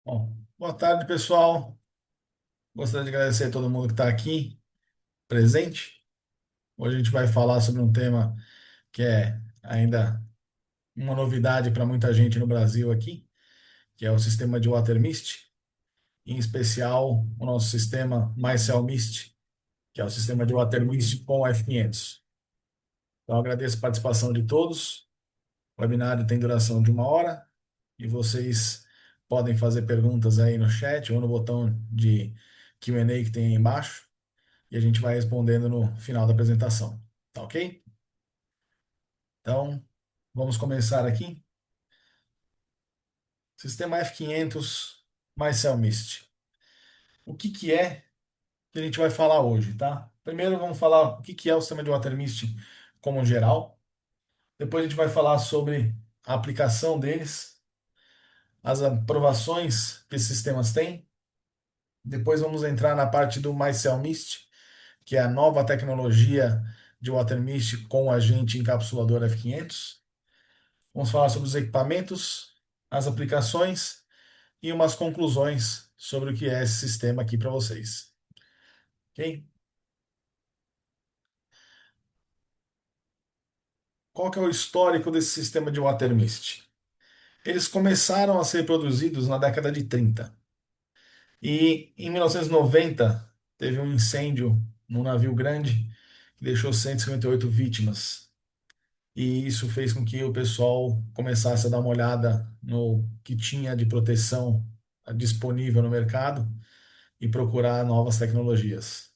Bom, boa tarde, pessoal. Gostaria de agradecer a todo mundo que está aqui presente. Hoje a gente vai falar sobre um tema que é ainda uma novidade para muita gente no Brasil aqui, que é o sistema de Water Mist, em especial o nosso sistema MyCell Mist, que é o sistema de Water Mist com F500. Então, agradeço a participação de todos. O webinário tem duração de 1 hora e vocês podem fazer perguntas aí no chat ou no botão de Q&A que tem aí embaixo. E a gente vai respondendo no final da apresentação. Tá ok? Então, vamos começar aqui. Sistema F500 mais Cellmist. O que que é que a gente vai falar hoje, tá? Primeiro vamos falar o que que é o sistema de WaterMist como geral. Depois a gente vai falar sobre a aplicação deles, as aprovações que esses sistemas têm. Depois vamos entrar na parte do MyCellMist, que é a nova tecnologia de WaterMist com o agente encapsulador F500. Vamos falar sobre os equipamentos, as aplicações e umas conclusões sobre o que é esse sistema aqui para vocês. Ok? Qual que é o histórico desse sistema de water mist? Eles começaram a ser produzidos na década de 30 e em 1990 teve um incêndio num navio grande que deixou 158 vítimas. E isso fez com que o pessoal começasse a dar uma olhada no que tinha de proteção disponível no mercado e procurar novas tecnologias.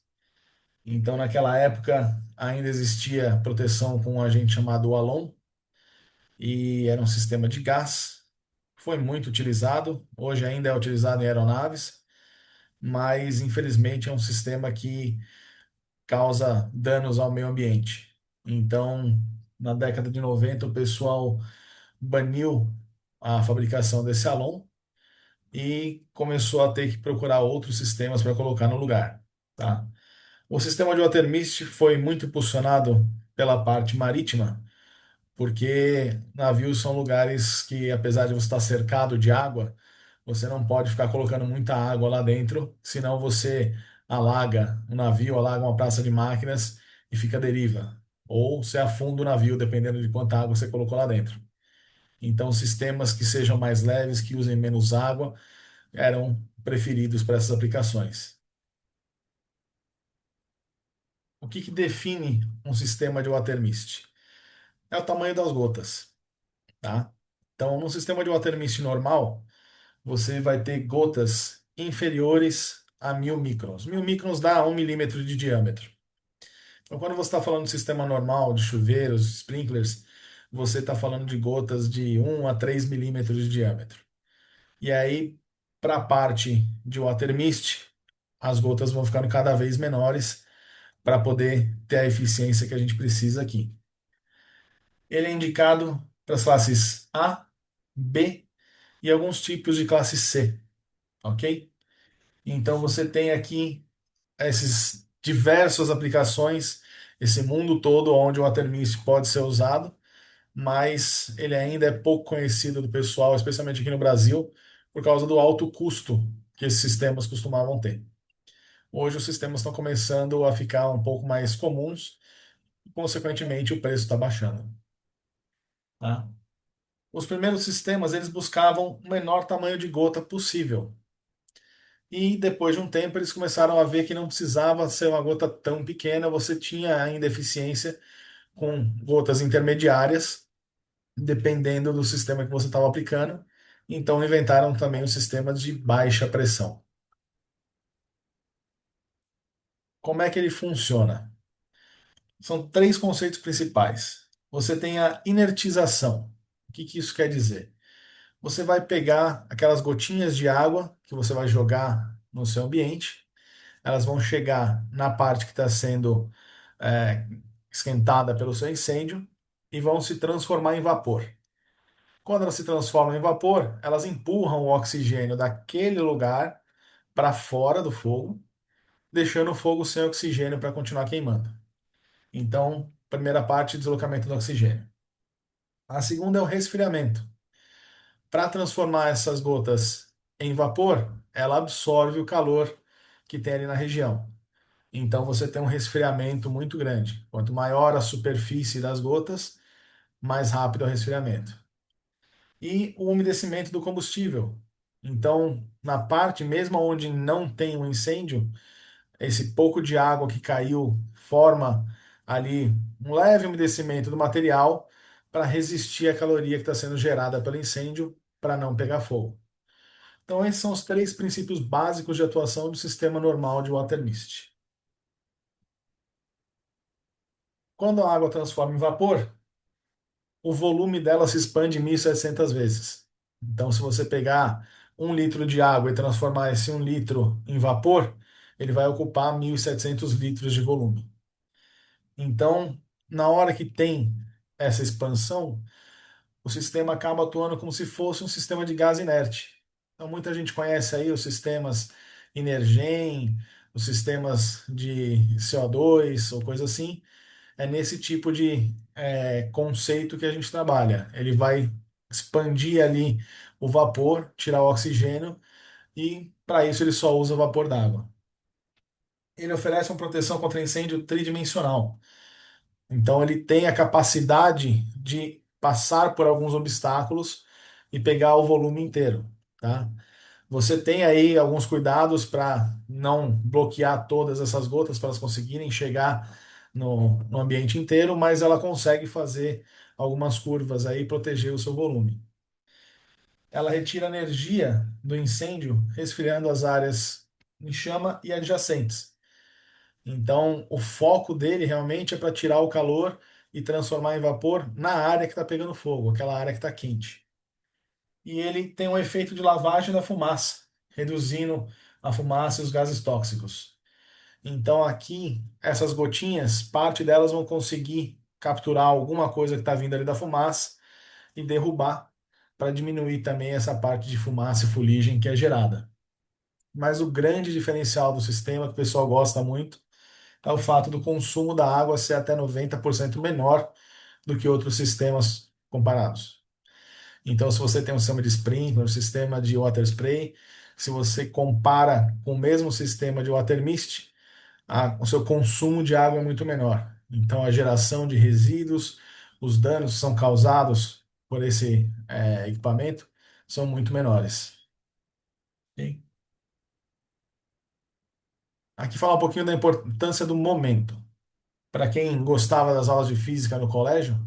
Então, naquela época, ainda existia proteção com um agente chamado Alon, e era um sistema de gás. Foi muito utilizado, hoje ainda é utilizado em aeronaves, mas infelizmente é um sistema que causa danos ao meio ambiente. Então, na década de 90, o pessoal baniu a fabricação desse Alon e começou a ter que procurar outros sistemas para colocar no lugar. Tá? O sistema de water mist foi muito impulsionado pela parte marítima, porque navios são lugares que, apesar de você estar cercado de água, você não pode ficar colocando muita água lá dentro, senão você alaga o navio, alaga uma praça de máquinas e fica à deriva. Ou você afunda o navio, dependendo de quanta água você colocou lá dentro. Então, sistemas que sejam mais leves, que usem menos água, eram preferidos para essas aplicações. O que que define um sistema de water mist? É o tamanho das gotas, tá? Então, no sistema de water mist normal, você vai ter gotas inferiores a 1.000 microns. 1.000 microns dá 1 milímetro de diâmetro. Então, quando você está falando de sistema normal, de chuveiros, sprinklers, você está falando de gotas de 1 a 3 milímetros de diâmetro. E aí, para a parte de water mist, as gotas vão ficando cada vez menores para poder ter a eficiência que a gente precisa aqui. Ele é indicado para as classes A, B e alguns tipos de classe C, ok? Então você tem aqui essas diversas aplicações, esse mundo todo onde o Watermist pode ser usado, mas ele ainda é pouco conhecido do pessoal, especialmente aqui no Brasil, por causa do alto custo que esses sistemas costumavam ter. Hoje os sistemas estão começando a ficar um pouco mais comuns e, consequentemente, o preço está baixando. Tá? Os primeiros sistemas eles buscavam o menor tamanho de gota possível. E depois de um tempo eles começaram a ver que não precisava ser uma gota tão pequena, você tinha ainda eficiência com gotas intermediárias, dependendo do sistema que você estava aplicando. Então inventaram também os sistemas de baixa pressão. Como é que ele funciona? São três conceitos principais. Você tem a inertização. O que que isso quer dizer? Você vai pegar aquelas gotinhas de água que você vai jogar no seu ambiente, elas vão chegar na parte que está sendo é, esquentada pelo seu incêndio e vão se transformar em vapor. Quando elas se transformam em vapor, elas empurram o oxigênio daquele lugar para fora do fogo, deixando o fogo sem oxigênio para continuar queimando. Então, primeira parte, deslocamento do oxigênio. A segunda é o resfriamento. Para transformar essas gotas em vapor, ela absorve o calor que tem ali na região. Então você tem um resfriamento muito grande. Quanto maior a superfície das gotas, mais rápido é o resfriamento. E o umedecimento do combustível. Então, na parte mesmo onde não tem um incêndio, esse pouco de água que caiu forma ali um leve umedecimento do material para resistir à caloria que está sendo gerada pelo incêndio para não pegar fogo. Então, esses são os três princípios básicos de atuação do sistema normal de water mist. Quando a água transforma em vapor, o volume dela se expande 1.700 vezes. Então, se você pegar 1 litro de água e transformar esse 1 litro em vapor, ele vai ocupar 1.700 litros de volume. Então, na hora que tem essa expansão, o sistema acaba atuando como se fosse um sistema de gás inerte. Então, muita gente conhece aí os sistemas Inergen, os sistemas de CO2 ou coisa assim. É nesse tipo de conceito que a gente trabalha. Ele vai expandir ali o vapor, tirar o oxigênio e para isso ele só usa vapor d'água. Ele oferece uma proteção contra incêndio tridimensional. Então ele tem a capacidade de passar por alguns obstáculos e pegar o volume inteiro, tá? Você tem aí alguns cuidados para não bloquear todas essas gotas para elas conseguirem chegar no ambiente inteiro, mas ela consegue fazer algumas curvas aí e proteger o seu volume. Ela retira energia do incêndio, resfriando as áreas em chama e adjacentes. Então, o foco dele realmente é para tirar o calor e transformar em vapor na área que está pegando fogo, aquela área que está quente. E ele tem um efeito de lavagem da fumaça, reduzindo a fumaça e os gases tóxicos. Então, aqui, essas gotinhas, parte delas vão conseguir capturar alguma coisa que está vindo ali da fumaça e derrubar, para diminuir também essa parte de fumaça e fuligem que é gerada. Mas o grande diferencial do sistema, que o pessoal gosta muito, é o fato do consumo da água ser até 90% menor do que outros sistemas comparados. Então, se você tem um sistema de sprinkler, um sistema de water spray, se você compara com o mesmo sistema de water mist, o seu consumo de água é muito menor. Então, a geração de resíduos, os danos que são causados por esse equipamento são muito menores. Ok? Aqui fala um pouquinho da importância do momento. Para quem gostava das aulas de física no colégio,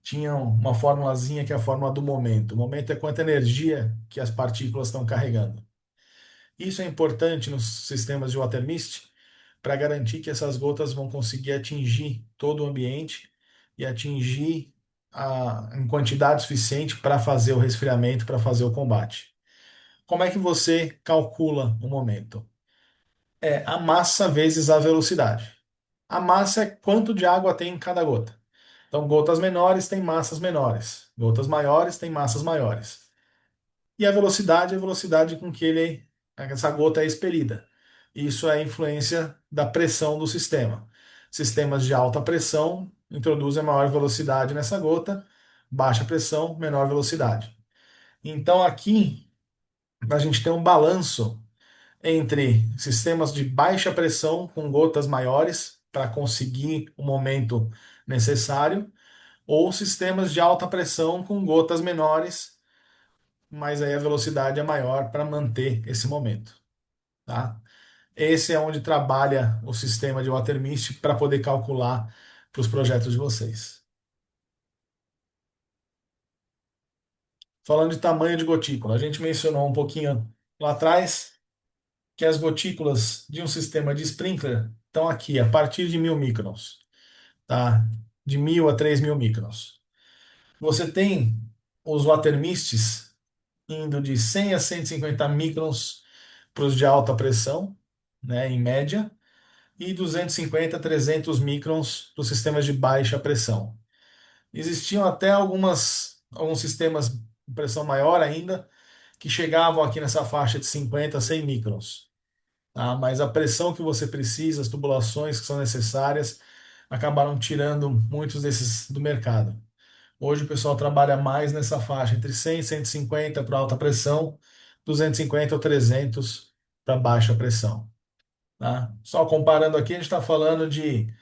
tinha uma formulazinha que é a fórmula do momento. O momento é quanta energia que as partículas estão carregando. Isso é importante nos sistemas de water mist para garantir que essas gotas vão conseguir atingir todo o ambiente e atingir em quantidade suficiente para fazer o resfriamento, para fazer o combate. Como é que você calcula o momento? É a massa vezes a velocidade. A massa é quanto de água tem em cada gota. Então, gotas menores têm massas menores, gotas maiores têm massas maiores. E a velocidade é a velocidade com que essa gota é expelida. Isso é a influência da pressão do sistema. Sistemas de alta pressão introduzem maior velocidade nessa gota, baixa pressão, menor velocidade. Então, aqui, a gente tem um balanço entre sistemas de baixa pressão com gotas maiores para conseguir o momento necessário, ou sistemas de alta pressão com gotas menores, mas aí a velocidade é maior para manter esse momento, tá? Esse é onde trabalha o sistema de WaterMist para poder calcular para os projetos de vocês. Falando de tamanho de gotícula, a gente mencionou um pouquinho lá atrás que as gotículas de um sistema de sprinkler estão aqui a partir de 1.000 microns, tá? De 1.000 a 3.000 microns. Você tem os watermists indo de 100 a 150 microns para os de alta pressão, né, em média, e 250 a 300 microns para os sistemas de baixa pressão. Existiam até alguns sistemas de pressão maior ainda que chegavam aqui nessa faixa de 50 a 100 microns. Tá? Mas a pressão que você precisa, as tubulações que são necessárias, acabaram tirando muitos desses do mercado. Hoje o pessoal trabalha mais nessa faixa, entre 100 e 150 para alta pressão, 250 ou 300 para baixa pressão. Tá? Só comparando aqui, a gente está falando de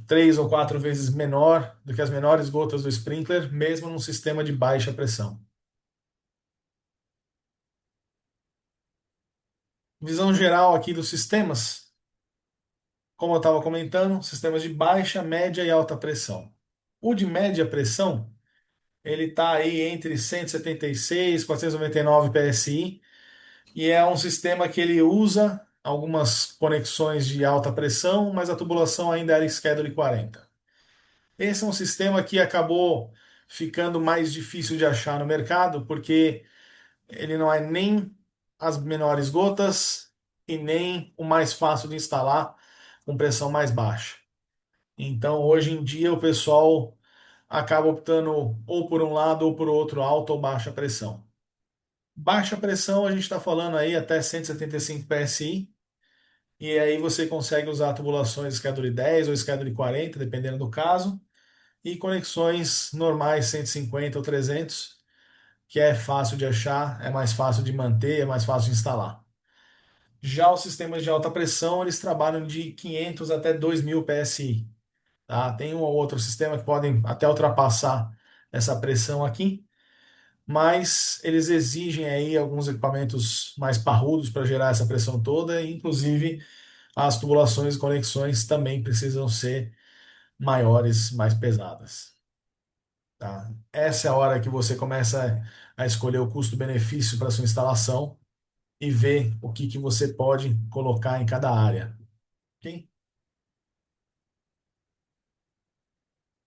3 ou 4 vezes menor do que as menores gotas do sprinkler, mesmo num sistema de baixa pressão. Visão geral aqui dos sistemas, como eu estava comentando, sistemas de baixa, média e alta pressão. O de média pressão, ele está aí entre 176 e 499 PSI, e é um sistema que ele usa algumas conexões de alta pressão, mas a tubulação ainda era Schedule 40. Esse é um sistema que acabou ficando mais difícil de achar no mercado, porque ele não é nem as menores gotas e nem o mais fácil de instalar com pressão mais baixa. Então, hoje em dia, o pessoal acaba optando ou por um lado ou por outro, alta ou baixa pressão. Baixa pressão, a gente está falando aí até 175 PSI, e aí você consegue usar tubulações Schedule 10 ou Schedule 40, dependendo do caso, e conexões normais 150 ou 300, que é fácil de achar, é mais fácil de manter, é mais fácil de instalar. Já os sistemas de alta pressão, eles trabalham de 500 até 2000 PSI. Tá? Tem um ou outro sistema que podem até ultrapassar essa pressão aqui, mas eles exigem aí alguns equipamentos mais parrudos para gerar essa pressão toda, e inclusive as tubulações e conexões também precisam ser maiores, mais pesadas. Tá? Essa é a hora que você começa a escolher o custo-benefício para sua instalação e ver o que que você pode colocar em cada área. Ok?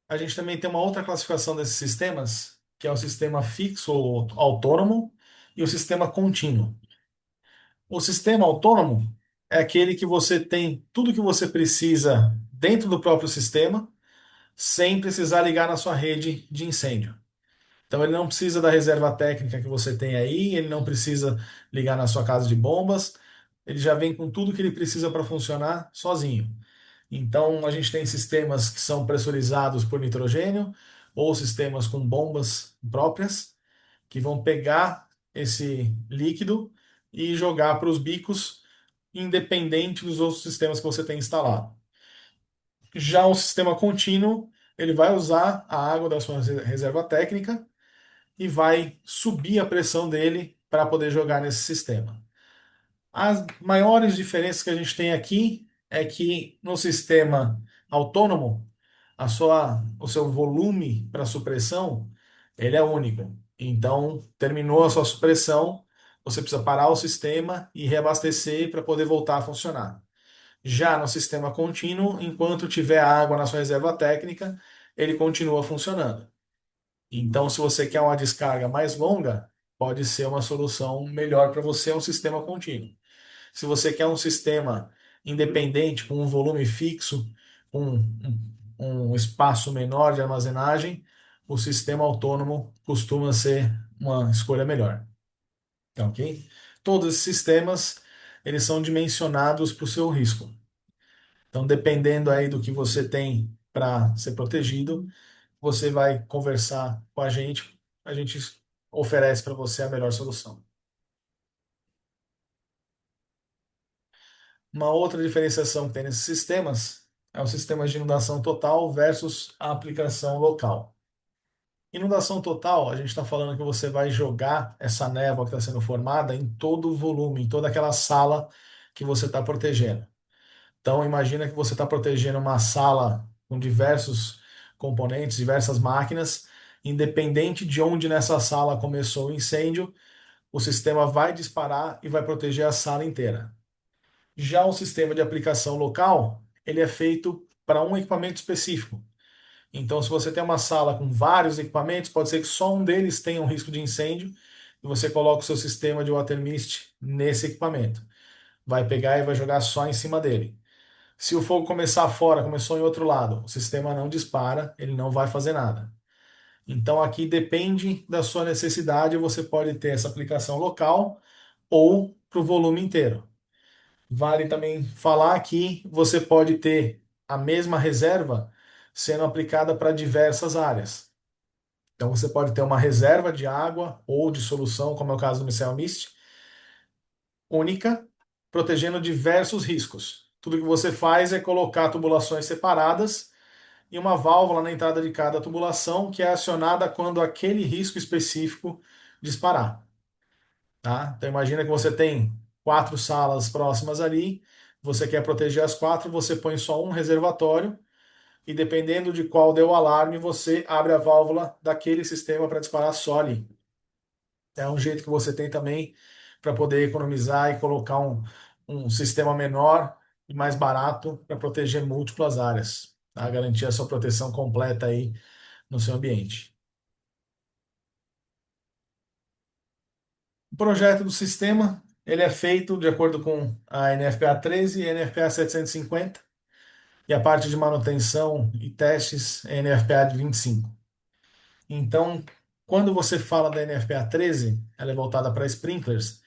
A gente também tem uma outra classificação desses sistemas, que é o sistema fixo ou autônomo e o sistema contínuo. O sistema autônomo é aquele que você tem tudo que você precisa dentro do próprio sistema, sem precisar ligar na sua rede de incêndio. Então ele não precisa da reserva técnica que você tem aí, ele não precisa ligar na sua casa de bombas, ele já vem com tudo que ele precisa para funcionar sozinho. Então a gente tem sistemas que são pressurizados por nitrogênio ou sistemas com bombas próprias que vão pegar esse líquido e jogar para os bicos, independente dos outros sistemas que você tem instalado. Já o sistema contínuo, ele vai usar a água da sua reserva técnica e vai subir a pressão dele para poder jogar nesse sistema. As maiores diferenças que a gente tem aqui é que no sistema autônomo, o seu volume para supressão, ele é único. Então, terminou a sua supressão, você precisa parar o sistema e reabastecer para poder voltar a funcionar. Já no sistema contínuo, enquanto tiver água na sua reserva técnica, ele continua funcionando. Então, se você quer uma descarga mais longa, pode ser uma solução melhor para você, um sistema contínuo. Se você quer um sistema independente, com um volume fixo, com um espaço menor de armazenagem, o sistema autônomo costuma ser uma escolha melhor. Tá, ok? Todos esses sistemas, eles são dimensionados para o seu risco. Então, dependendo aí do que você tem para ser protegido, você vai conversar com a gente oferece para você a melhor solução. Uma outra diferenciação que tem nesses sistemas é o sistema de inundação total versus a aplicação local. Inundação total, a gente está falando que você vai jogar essa névoa que está sendo formada em todo o volume, em toda aquela sala que você está protegendo. Então, imagina que você está protegendo uma sala com diversos componentes, diversas máquinas, independente de onde nessa sala começou o incêndio, o sistema vai disparar e vai proteger a sala inteira. Já o sistema de aplicação local, ele é feito para um equipamento específico. Então, se você tem uma sala com vários equipamentos, pode ser que só um deles tenha um risco de incêndio e você coloca o seu sistema de water mist nesse equipamento. Vai pegar e vai jogar só em cima dele. Se o fogo começar fora, começou em outro lado, o sistema não dispara, ele não vai fazer nada. Então, aqui depende da sua necessidade, você pode ter essa aplicação local ou para o volume inteiro. Vale também falar que você pode ter a mesma reserva sendo aplicada para diversas áreas. Então você pode ter uma reserva de água ou de solução, como é o caso do Micel Mist, única, protegendo diversos riscos. Tudo que você faz é colocar tubulações separadas e uma válvula na entrada de cada tubulação que é acionada quando aquele risco específico disparar, tá? Então imagina que você tem quatro salas próximas ali, você quer proteger as quatro, você põe só um reservatório e dependendo de qual deu o alarme, você abre a válvula daquele sistema para disparar só ali. É um jeito que você tem também para poder economizar e colocar um sistema menor e mais barato para proteger múltiplas áreas, tá? Garantir a sua proteção completa aí no seu ambiente. O projeto do sistema, ele é feito de acordo com a NFPA 13 e a NFPA 750, e a parte de manutenção e testes é a NFPA de 25. Então, quando você fala da NFPA 13, ela é voltada para sprinklers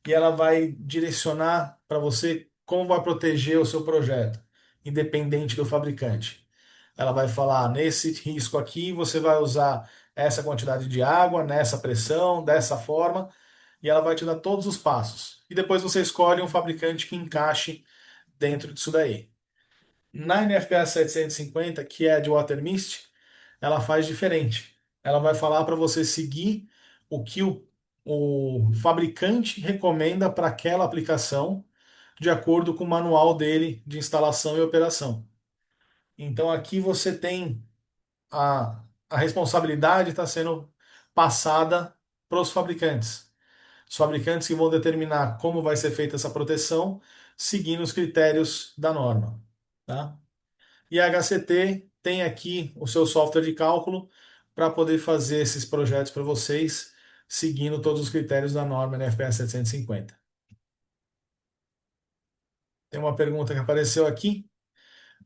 e ela vai direcionar para você como vai proteger o seu projeto, independente do fabricante. Ela vai falar, nesse risco aqui, você vai usar essa quantidade de água, nessa pressão, dessa forma, e ela vai te dar todos os passos. E depois você escolhe um fabricante que encaixe dentro disso daí. Na NFPA 750, que é a de Water Mist, ela faz diferente. Ela vai falar para você seguir o que o fabricante recomenda para aquela aplicação, de acordo com o manual dele de instalação e operação. Então aqui você tem a responsabilidade está sendo passada para os fabricantes. Os fabricantes que vão determinar como vai ser feita essa proteção, seguindo os critérios da norma, tá? E a HCT tem aqui o seu software de cálculo para poder fazer esses projetos para vocês, seguindo todos os critérios da norma NFPA 750. Tem uma pergunta que apareceu aqui.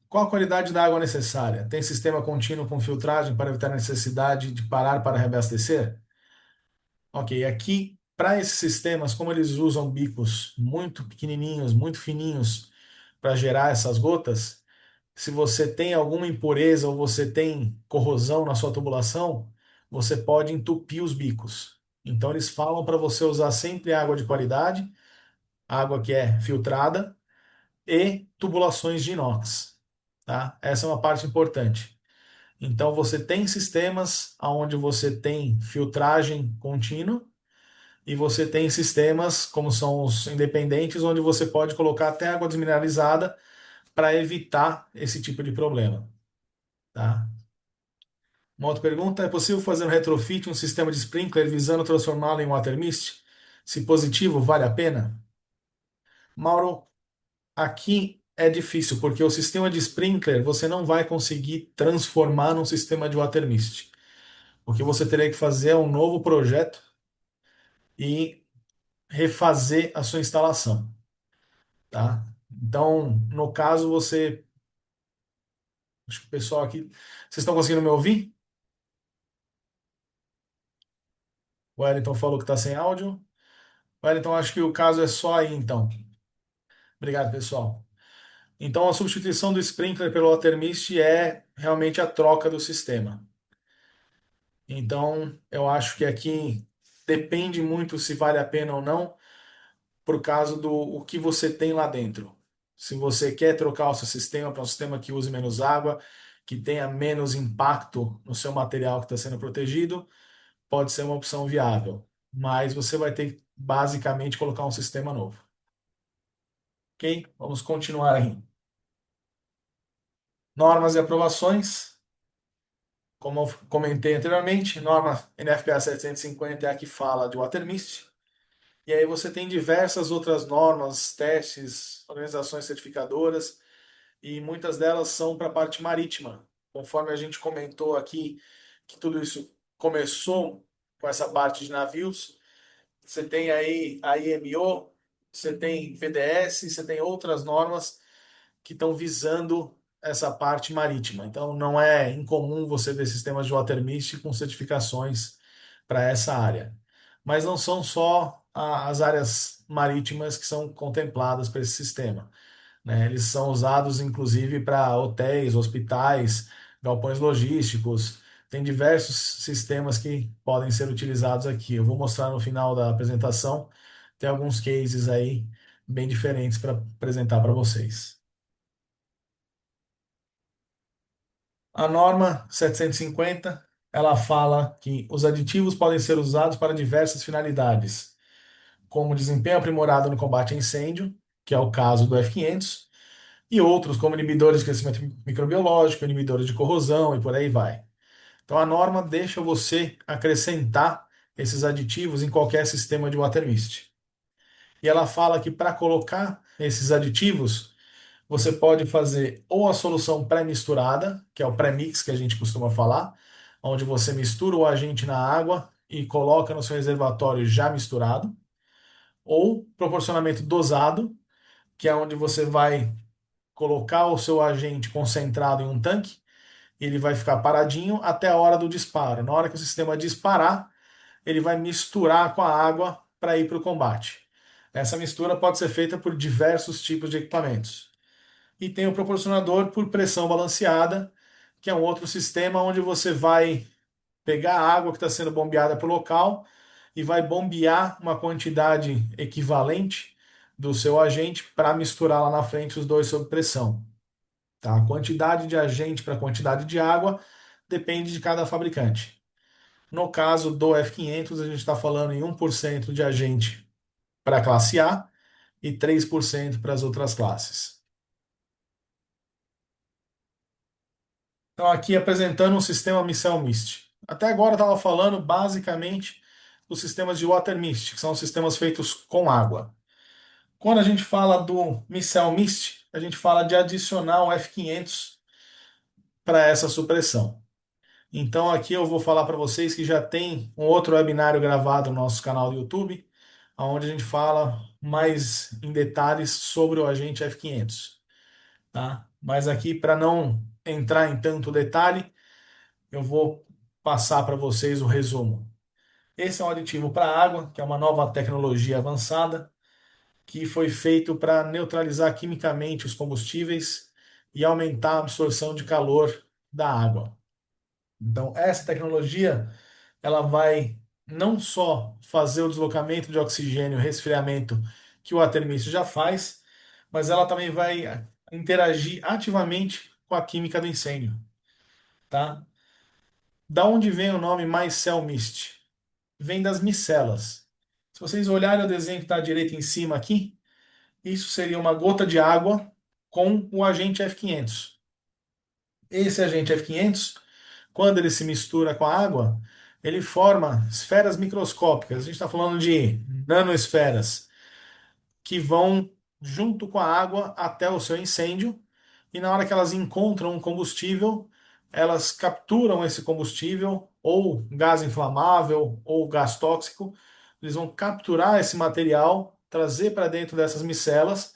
Qual a qualidade da água necessária? Tem sistema contínuo com filtragem para evitar a necessidade de parar para reabastecer? Ok, aqui, para esses sistemas, como eles usam bicos muito pequenininhos, muito fininhos, para gerar essas gotas, se você tem alguma impureza ou você tem corrosão na sua tubulação, você pode entupir os bicos. Então eles falam para você usar sempre água de qualidade, água que é filtrada e tubulações de inox, tá? Essa é uma parte importante. Então você tem sistemas onde você tem filtragem contínua e você tem sistemas como são os independentes, onde você pode colocar até água desmineralizada para evitar esse tipo de problema, tá? Uma outra pergunta: é possível fazer um retrofit em um sistema de sprinkler visando transformá-lo em water mist? Se positivo, vale a pena? Mauro, aqui é difícil, porque o sistema de sprinkler você não vai conseguir transformar num sistema de water mist. O que você teria que fazer é um novo projeto e refazer a sua instalação, tá? Então, no caso, você. Acho que o pessoal aqui. Vocês estão conseguindo me ouvir? O Wellington falou que está sem áudio. Wellington, acho que o caso é só aí, então. Obrigado, pessoal. Então, a substituição do sprinkler pelo water mist é realmente a troca do sistema. Então, eu acho que aqui depende muito se vale a pena ou não, por causa do o que você tem lá dentro. Se você quer trocar o seu sistema para um sistema que use menos água, que tenha menos impacto no seu material que está sendo protegido, pode ser uma opção viável. Mas você vai ter que basicamente colocar um sistema novo. Ok? Vamos continuar aí. Normas e aprovações. Como eu comentei anteriormente, norma NFPA 750 é a que fala de water mist. E aí você tem diversas outras normas, testes, organizações certificadoras, e muitas delas são para a parte marítima. Conforme a gente comentou aqui, que tudo isso começou com essa parte de navios, você tem aí a IMO, você tem VDS, você tem outras normas que estão visando essa parte marítima. Então, não é incomum você ver sistemas de water mist com certificações para essa área. Mas não são só as áreas marítimas que são contempladas para esse sistema, né? Eles são usados, inclusive, para hotéis, hospitais, galpões logísticos. Tem diversos sistemas que podem ser utilizados aqui. Eu vou mostrar no final da apresentação tem alguns cases aí bem diferentes para apresentar para vocês. A norma 750, ela fala que os aditivos podem ser usados para diversas finalidades, como desempenho aprimorado no combate a incêndio, que é o caso do F500, e outros como inibidores de crescimento microbiológico, inibidores de corrosão e por aí vai. Então a norma deixa você acrescentar esses aditivos em qualquer sistema de water mist. E ela fala que para colocar esses aditivos, você pode fazer ou a solução pré-misturada, que é o pré-mix que a gente costuma falar, onde você mistura o agente na água e coloca no seu reservatório já misturado, ou proporcionamento dosado, que é onde você vai colocar o seu agente concentrado em um tanque, e ele vai ficar paradinho até a hora do disparo. Na hora que o sistema disparar, ele vai misturar com a água para ir para o combate. Essa mistura pode ser feita por diversos tipos de equipamentos. E tem o proporcionador por pressão balanceada, que é um outro sistema onde você vai pegar a água que está sendo bombeada para o local e vai bombear uma quantidade equivalente do seu agente para misturar lá na frente os dois sob pressão. Tá? A quantidade de agente para a quantidade de água depende de cada fabricante. No caso do F500, a gente está falando em 1% de agente para a classe A e 3% para as outras classes. Então, aqui apresentando um sistema Micel Mist. Até agora eu estava falando basicamente dos sistemas de Water Mist, que são sistemas feitos com água. Quando a gente fala do Micel Mist, a gente fala de adicionar o F500 para essa supressão. Então aqui eu vou falar para vocês que já tem um outro webinário gravado no nosso canal do YouTube, onde a gente fala mais em detalhes sobre o agente F500, tá? Mas aqui para não entrar em tanto detalhe, eu vou passar para vocês o resumo. Esse é um aditivo para água, que é uma nova tecnologia avançada que foi feito para neutralizar quimicamente os combustíveis e aumentar a absorção de calor da água. Então, essa tecnologia ela vai não só fazer o deslocamento de oxigênio, resfriamento que o atermista já faz, mas ela também vai interagir ativamente com a química do incêndio, tá? Da onde vem o nome Mycel Mist? Vem das micelas. Se vocês olharem o desenho que está à direita em cima aqui, isso seria uma gota de água com o agente F500. Esse agente F500, quando ele se mistura com a água, ele forma esferas microscópicas. A gente está falando de nanosferas que vão junto com a água até o seu incêndio. E na hora que elas encontram um combustível, elas capturam esse combustível, ou gás inflamável, ou gás tóxico. Eles vão capturar esse material, trazer para dentro dessas micelas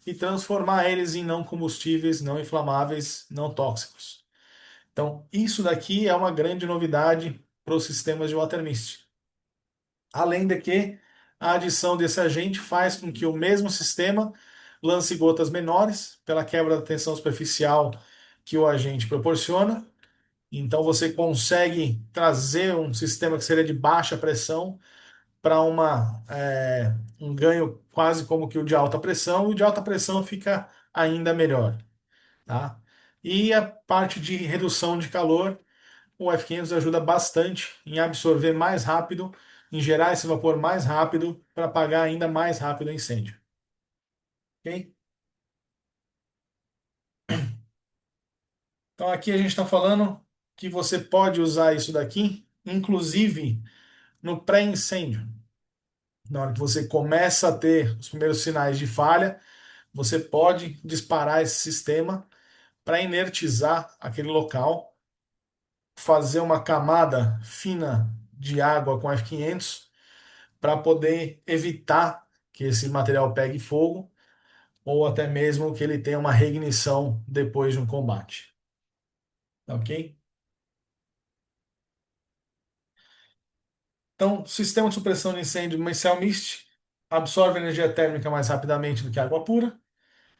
e transformar eles em não combustíveis, não inflamáveis, não tóxicos. Então, isso daqui é uma grande novidade para os sistemas de water mist. Além de que a adição desse agente faz com que o mesmo sistema lance gotas menores pela quebra da tensão superficial que o agente proporciona. Então você consegue trazer um sistema que seria de baixa pressão para um ganho quase como que o de alta pressão, e o de alta pressão fica ainda melhor, tá? E a parte de redução de calor, o F500 ajuda bastante em absorver mais rápido, em gerar esse vapor mais rápido para apagar ainda mais rápido o incêndio. Ok? Então aqui a gente está falando que você pode usar isso daqui, inclusive no pré-incêndio. Na hora que você começa a ter os primeiros sinais de falha, você pode disparar esse sistema para inertizar aquele local, fazer uma camada fina de água com F500 para poder evitar que esse material pegue fogo ou até mesmo que ele tenha uma reignição depois de um combate. Tá ok? Então, sistema de supressão de incêndio Micel Mist absorve energia térmica mais rapidamente do que água pura,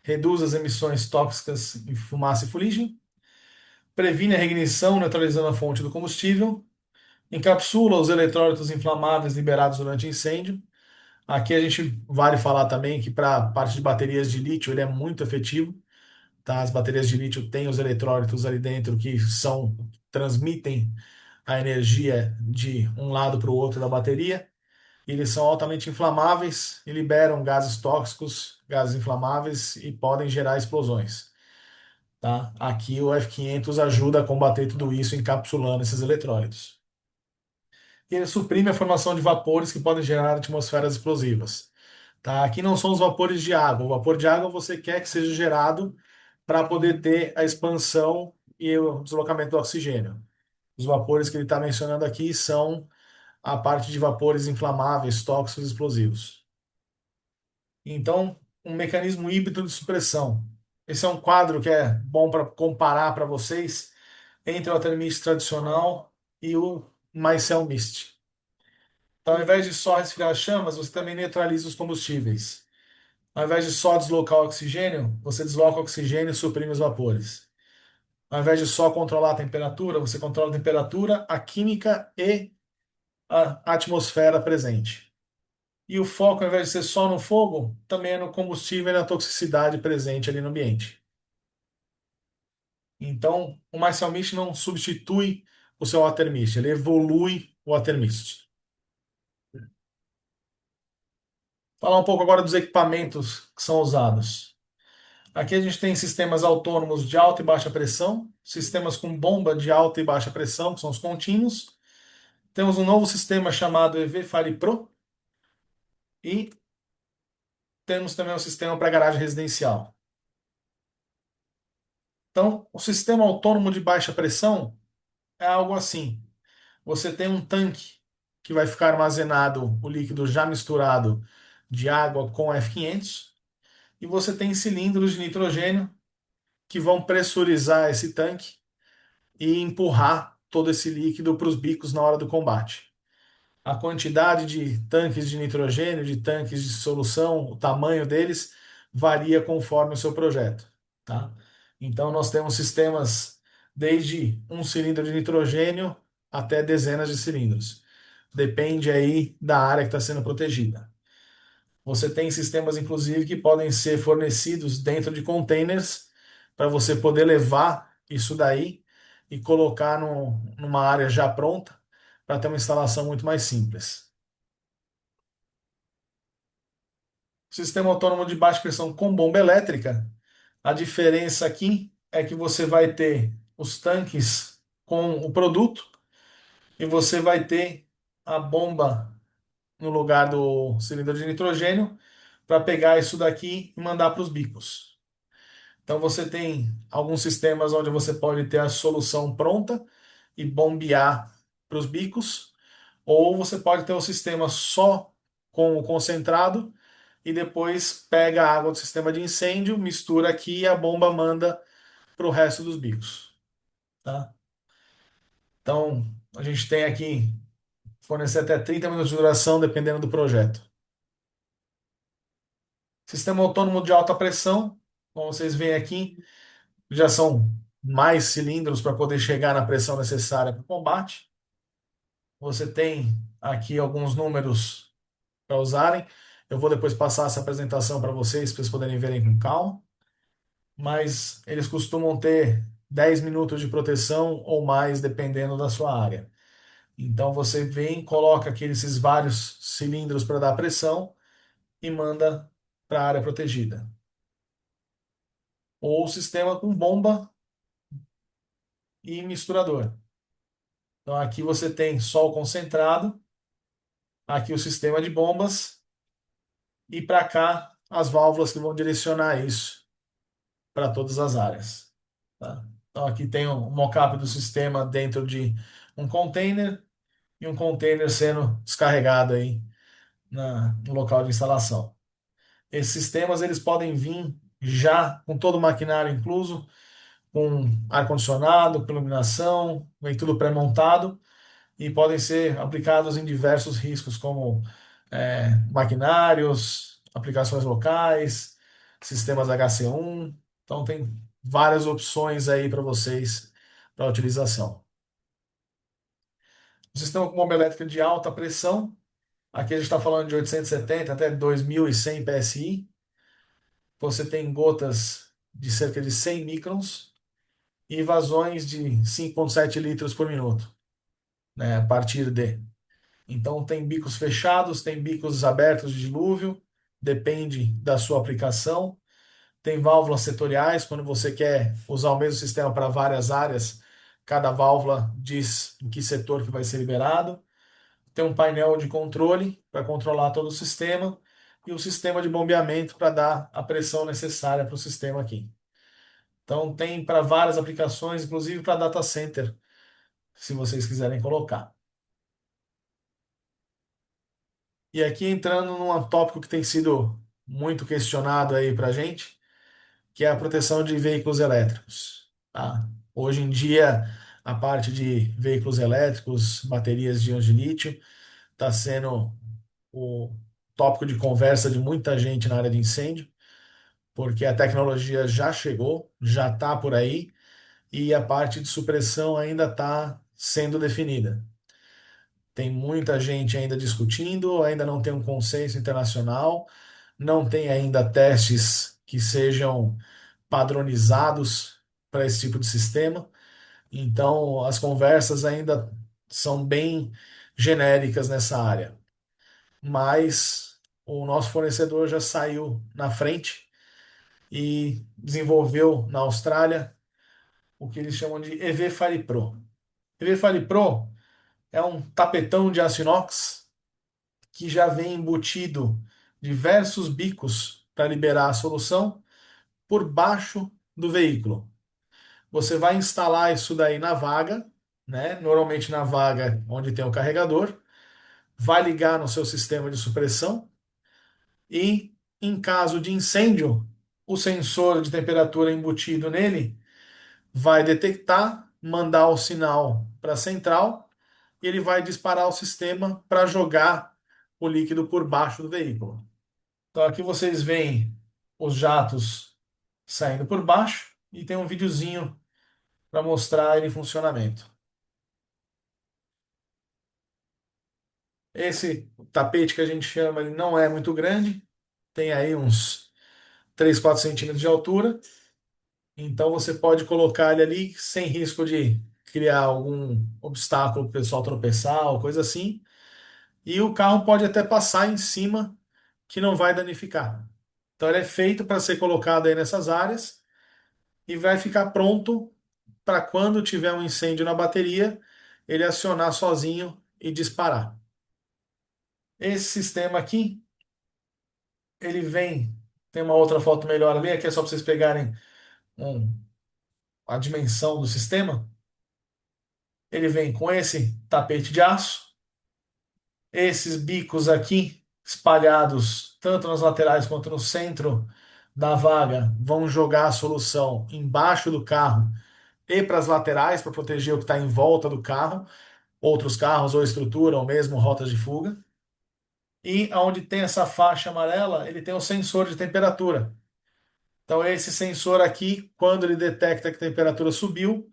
reduz as emissões tóxicas em fumaça e fuligem, previne a reignição neutralizando a fonte do combustível, encapsula os eletrólitos inflamáveis liberados durante incêndio, Aqui a gente vale falar também que para a parte de baterias de lítio ele é muito efetivo, tá? As baterias de lítio têm os eletrólitos ali dentro que transmitem a energia de um lado para o outro da bateria. Eles são altamente inflamáveis e liberam gases tóxicos, gases inflamáveis e podem gerar explosões, tá? Aqui o F500 ajuda a combater tudo isso encapsulando esses eletrólitos. E ele suprime a formação de vapores que podem gerar atmosferas explosivas. Tá? Aqui não são os vapores de água. O vapor de água você quer que seja gerado para poder ter a expansão e o deslocamento do oxigênio. Os vapores que ele está mencionando aqui são a parte de vapores inflamáveis, tóxicos, explosivos. Então, um mecanismo híbrido de supressão. Esse é um quadro que é bom para comparar para vocês entre o Water Mist tradicional e o MyCell Mist. Então, ao invés de só resfriar as chamas, você também neutraliza os combustíveis. Ao invés de só deslocar o oxigênio, você desloca o oxigênio e suprime os vapores. Ao invés de só controlar a temperatura, você controla a temperatura, a química e a atmosfera presente. E o foco, ao invés de ser só no fogo, também é no combustível e na toxicidade presente ali no ambiente. Então, o Martial Mist não substitui o seu Water Mist, ele evolui o Water Mist. Falar um pouco agora dos equipamentos que são usados. Aqui a gente tem sistemas autônomos de alta e baixa pressão, sistemas com bomba de alta e baixa pressão, que são os contínuos. Temos um novo sistema chamado EV Fire Pro e temos também um sistema para garagem residencial. Então, o sistema autônomo de baixa pressão é algo assim. Você tem um tanque que vai ficar armazenado o líquido já misturado de água com F500 e você tem cilindros de nitrogênio que vão pressurizar esse tanque e empurrar todo esse líquido para os bicos na hora do combate. A quantidade de tanques de nitrogênio, de tanques de solução, o tamanho deles varia conforme o seu projeto, tá? Então nós temos sistemas desde um cilindro de nitrogênio até dezenas de cilindros. Depende aí da área que está sendo protegida. Você tem sistemas, inclusive, que podem ser fornecidos dentro de containers para você poder levar isso daí e colocar numa área já pronta para ter uma instalação muito mais simples. Sistema autônomo de baixa pressão com bomba elétrica, a diferença aqui é que você vai ter os tanques com o produto e você vai ter a bomba no lugar do cilindro de nitrogênio para pegar isso daqui e mandar para os bicos. Então você tem alguns sistemas onde você pode ter a solução pronta e bombear para os bicos, ou você pode ter o sistema só com o concentrado e depois pega a água do sistema de incêndio, mistura aqui e a bomba manda para o resto dos bicos, tá? Então a gente tem aqui fornecer até 30 minutos de duração, dependendo do projeto. Sistema autônomo de alta pressão, como vocês veem aqui, já são mais cilindros para poder chegar na pressão necessária para o combate. Você tem aqui alguns números para usarem. Eu vou depois passar essa apresentação para vocês poderem verem com calma. Mas eles costumam ter 10 minutos de proteção ou mais, dependendo da sua área. Então você vem, coloca esses vários cilindros para dar pressão e manda para a área protegida. Ou sistema com bomba e misturador. Então aqui você tem só o concentrado, aqui o sistema de bombas e para cá as válvulas que vão direcionar isso para todas as áreas. Tá? Então aqui tem um mockup do sistema dentro de um container e um container sendo descarregado aí no local de instalação. Esses sistemas eles podem vir já com todo o maquinário incluso, com ar-condicionado, com iluminação, vem tudo pré-montado e podem ser aplicados em diversos riscos, como maquinários, aplicações locais, sistemas HC1. Então, tem várias opções aí para vocês para utilização. O sistema com bomba elétrica de alta pressão, Aqui a gente está falando de 870 até 2100 PSI. Você tem gotas de cerca de 100 microns e vazões de 5,7 litros por minuto, né, a partir de. Então, tem bicos fechados, tem bicos abertos de dilúvio, depende da sua aplicação. Tem válvulas setoriais, quando você quer usar o mesmo sistema para várias áreas, cada válvula diz em que setor que vai ser liberado. Tem um painel de controle para controlar todo o sistema e o sistema de bombeamento para dar a pressão necessária para o sistema aqui. Então, tem para várias aplicações, inclusive para data center, se vocês quiserem colocar. E aqui entrando num tópico que tem sido muito questionado aí para a gente, que é a proteção de veículos elétricos. Tá? Hoje em dia, a parte de veículos elétricos, baterias de íons de lítio, está sendo o tópico de conversa de muita gente na área de incêndio, porque a tecnologia já chegou, já está por aí, e a parte de supressão ainda está sendo definida. Tem muita gente ainda discutindo, ainda não tem um consenso internacional, não tem ainda testes que sejam padronizados para esse tipo de sistema. Então, as conversas ainda são bem genéricas nessa área. Mas o nosso fornecedor já saiu na frente e desenvolveu na Austrália o que eles chamam de EV Fire Pro. EV Fire Pro é um tapetão de aço inox que já vem embutido diversos bicos para liberar a solução por baixo do veículo. Você vai instalar isso daí na vaga, né? Normalmente na vaga onde tem o carregador, vai ligar no seu sistema de supressão e, em caso de incêndio, o sensor de temperatura embutido nele vai detectar, mandar o sinal para a central e ele vai disparar o sistema para jogar o líquido por baixo do veículo. Então aqui vocês veem os jatos saindo por baixo e tem um videozinho para mostrar ele em funcionamento. Esse tapete que a gente chama, ele não é muito grande, tem aí uns 3, 4 centímetros de altura, então você pode colocar ele ali sem risco de criar algum obstáculo para o pessoal tropeçar ou coisa assim, e o carro pode até passar em cima que não vai danificar. Então ele é feito para ser colocado aí nessas áreas e vai ficar pronto para quando tiver um incêndio na bateria, ele acionar sozinho e disparar. Esse sistema aqui, ele vem, tem uma outra foto melhor ali, aqui é só para vocês pegarem um- a dimensão do sistema. Ele vem com esse tapete de aço, esses bicos aqui espalhados tanto nas laterais quanto no centro da vaga vão jogar a solução embaixo do carro e para as laterais para proteger o que está em volta do carro, outros carros ou estrutura ou mesmo rotas de fuga. E onde tem essa faixa amarela, ele tem o sensor de temperatura. Então, esse sensor aqui, quando ele detecta que a temperatura subiu,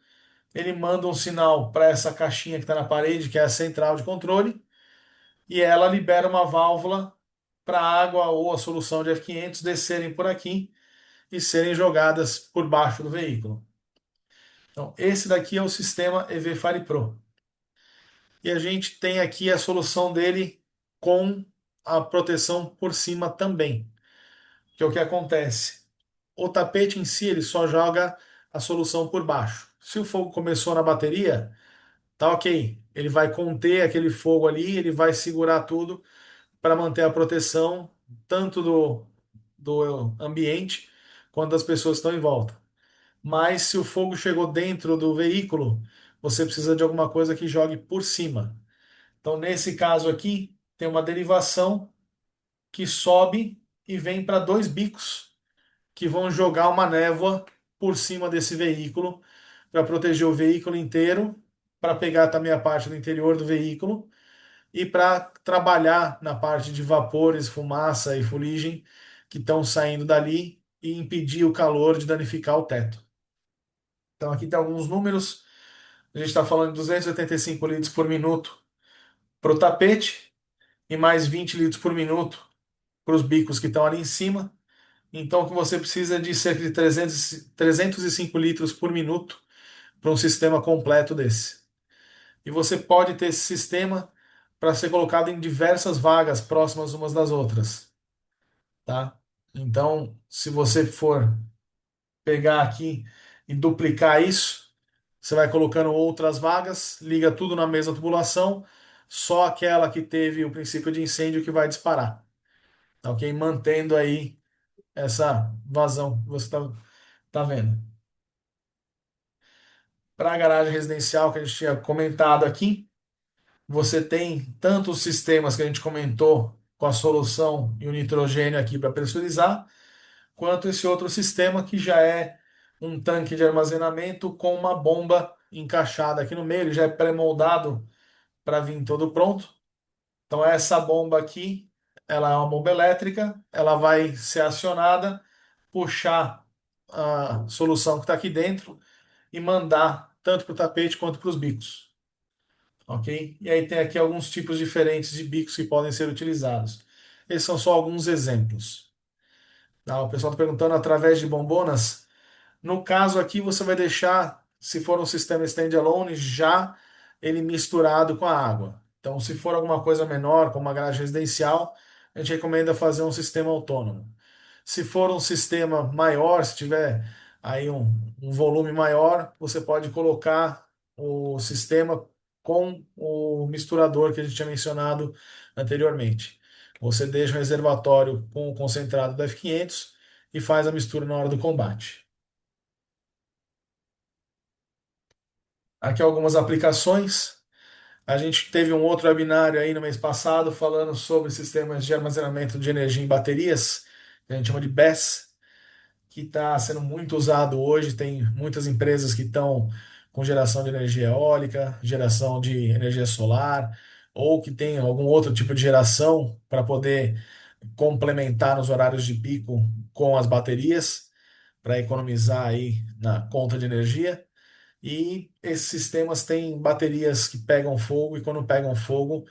ele manda um sinal para essa caixinha que está na parede, que é a central de controle, e ela libera uma válvula para a água ou a solução de F500 descerem por aqui e serem jogadas por baixo do veículo. Então, esse daqui é o sistema EV Fire Pro. E a gente tem aqui a solução dele com a proteção por cima também, que é o que acontece. O tapete em si, ele só joga a solução por baixo. Se o fogo começou na bateria, tá ok. Ele vai conter aquele fogo ali, ele vai segurar tudo para manter a proteção tanto do ambiente quanto das pessoas que estão em volta. Mas se o fogo chegou dentro do veículo, você precisa de alguma coisa que jogue por cima. Então, nesse caso aqui, tem uma derivação que sobe e vem para dois bicos que vão jogar uma névoa por cima desse veículo para proteger o veículo inteiro, para pegar também a parte do interior do veículo e para trabalhar na parte de vapores, fumaça e fuligem que estão saindo dali e impedir o calor de danificar o teto. Então aqui tem alguns números. A gente está falando de 285 litros por minuto para o tapete e mais 20 litros por minuto para os bicos que estão ali em cima. Então, o que você precisa é de cerca de 305 litros por minuto para um sistema completo desse. E você pode ter esse sistema para ser colocado em diversas vagas próximas umas das outras, tá? Então, se você for pegar aqui e duplicar isso, você vai colocando outras vagas, liga tudo na mesma tubulação, só aquela que teve o princípio de incêndio que vai disparar, tá ok? Mantendo aí essa vazão que você tá vendo. Para a garagem residencial que a gente tinha comentado aqui, você tem tanto os sistemas que a gente comentou com a solução e o nitrogênio aqui para pressurizar, quanto esse outro sistema que já é um tanque de armazenamento com uma bomba encaixada aqui no meio, ele já é pré-moldado para vir todo pronto. Então essa bomba aqui, ela é uma bomba elétrica, ela vai ser acionada, puxar a solução que está aqui dentro e mandar tanto para o tapete quanto para os bicos, ok? E aí tem aqui alguns tipos diferentes de bicos que podem ser utilizados. Esses são só alguns exemplos. Tá? O pessoal está perguntando através de bombonas. No caso aqui, você vai deixar, se for um sistema standalone, já ele misturado com a água. Então, se for alguma coisa menor, como uma garagem residencial, a gente recomenda fazer um sistema autônomo. Se for um sistema maior, se tiver aí um volume maior, você pode colocar o sistema com o misturador que a gente tinha mencionado anteriormente. Você deixa o reservatório com o concentrado do F500 e faz a mistura na hora do combate. Aqui algumas aplicações. A gente teve um outro webinário aí no mês passado falando sobre sistemas de armazenamento de energia em baterias, que a gente chama de BESS, que está sendo muito usado hoje. Tem muitas empresas que estão com geração de energia eólica, geração de energia solar, ou que tem algum outro tipo de geração para poder complementar nos horários de pico com as baterias, para economizar aí na conta de energia. E esses sistemas têm baterias que pegam fogo e quando pegam fogo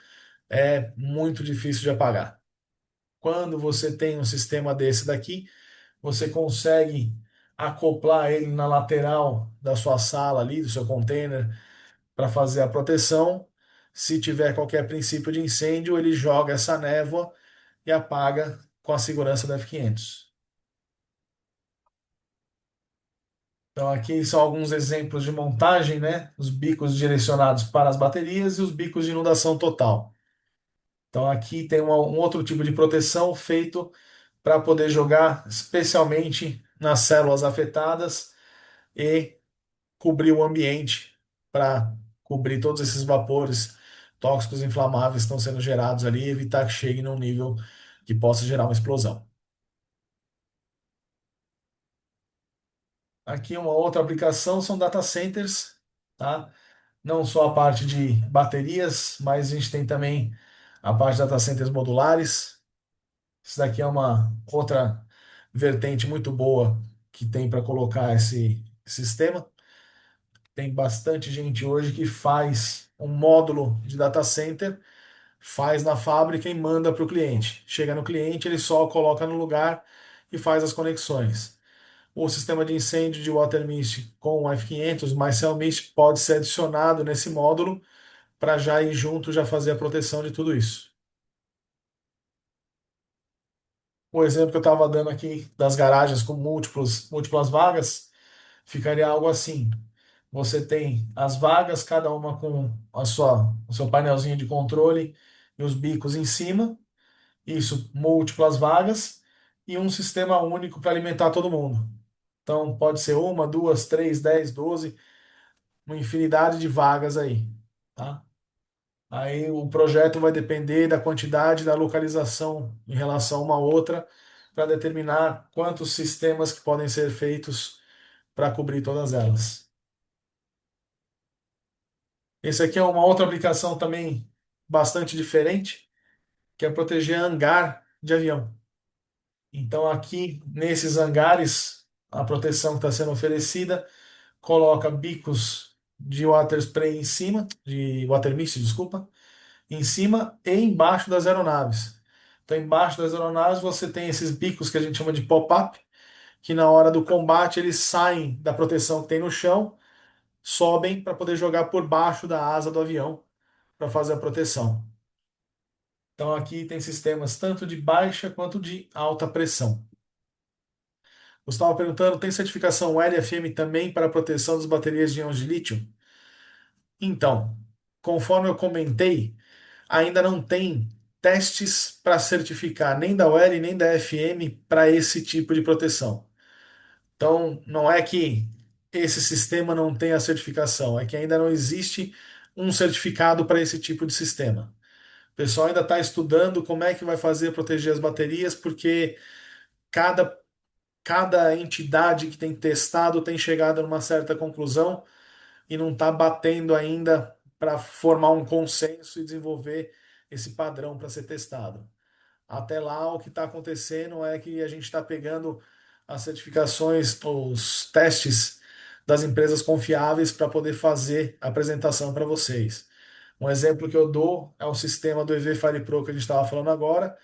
é muito difícil de apagar. Quando você tem um sistema desse daqui, você consegue acoplar ele na lateral da sua sala ali, do seu container, para fazer a proteção. Se tiver qualquer princípio de incêndio, ele joga essa névoa e apaga com a segurança da F500. Então, aqui são alguns exemplos de montagem, né? Os bicos direcionados para as baterias e os bicos de inundação total. Então, aqui tem um outro tipo de proteção feito para poder jogar especialmente nas células afetadas e cobrir o ambiente para cobrir todos esses vapores tóxicos inflamáveis que estão sendo gerados ali e evitar que chegue num nível que possa gerar uma explosão. Aqui uma outra aplicação são data centers, tá? Não só a parte de baterias, mas a gente tem também a parte de data centers modulares. Isso daqui é uma outra vertente muito boa que tem para colocar esse sistema. Tem bastante gente hoje que faz um módulo de data center, faz na fábrica e manda para o cliente. Chega no cliente, ele só coloca no lugar e faz as conexões. O sistema de incêndio de WaterMist com o F500 mais CellMist pode ser adicionado nesse módulo para já ir junto, já fazer a proteção de tudo isso. O exemplo que eu estava dando aqui das garagens com múltiplas vagas, ficaria algo assim. Você tem as vagas, cada uma com o seu painelzinho de controle e os bicos em cima, isso, múltiplas vagas, e um sistema único para alimentar todo mundo. Então, pode ser uma, duas, três, 10, 12, uma infinidade de vagas aí, tá? Aí o projeto vai depender da quantidade, da localização em relação a uma outra, para determinar quantos sistemas que podem ser feitos para cobrir todas elas. Esse aqui é uma outra aplicação também bastante diferente, que é proteger hangar de avião. Então, aqui nesses hangares, a proteção que está sendo oferecida coloca bicos de water spray em cima, de water mist, desculpa, em cima e embaixo das aeronaves. Então, embaixo das aeronaves você tem esses bicos que a gente chama de pop-up, que na hora do combate eles saem da proteção que tem no chão, sobem para poder jogar por baixo da asa do avião para fazer a proteção. Então, aqui tem sistemas tanto de baixa quanto de alta pressão. Gustavo perguntando, tem certificação LFM também para proteção das baterias de íons de lítio? Então, conforme eu comentei, ainda não tem testes para certificar nem da UL nem da FM para esse tipo de proteção. Então, não é que esse sistema não tenha certificação, é que ainda não existe um certificado para esse tipo de sistema. O pessoal ainda está estudando como é que vai fazer proteger as baterias, porque cada, cada entidade que tem testado tem chegado a uma certa conclusão e não está batendo ainda para formar um consenso e desenvolver esse padrão para ser testado. Até lá, o que está acontecendo é que a gente está pegando as certificações, os testes das empresas confiáveis para poder fazer a apresentação para vocês. Um exemplo que eu dou é o sistema do EV Fire Pro que a gente estava falando agora,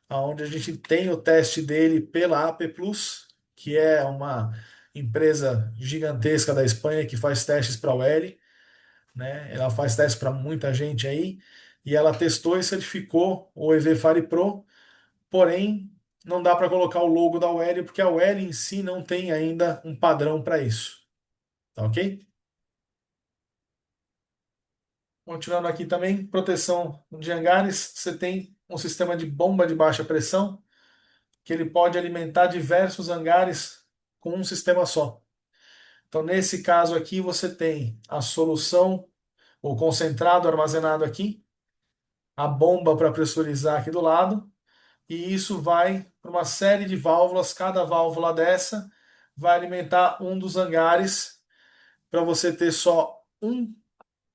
onde a gente tem o teste dele pela AP Plus, que é uma empresa gigantesca da Espanha que faz testes para o L, né? Ela faz testes para muita gente aí, e ela testou e certificou o EV Fire Pro, porém não dá para colocar o logo da UL porque a UL em si não tem ainda um padrão para isso, tá ok? Continuando aqui também, proteção de hangares, você tem um sistema de bomba de baixa pressão que ele pode alimentar diversos hangares com um sistema só. Então, nesse caso aqui, você tem a solução, o concentrado armazenado aqui, a bomba para pressurizar aqui do lado, e isso vai para uma série de válvulas. Cada válvula dessa vai alimentar um dos hangares para você ter só um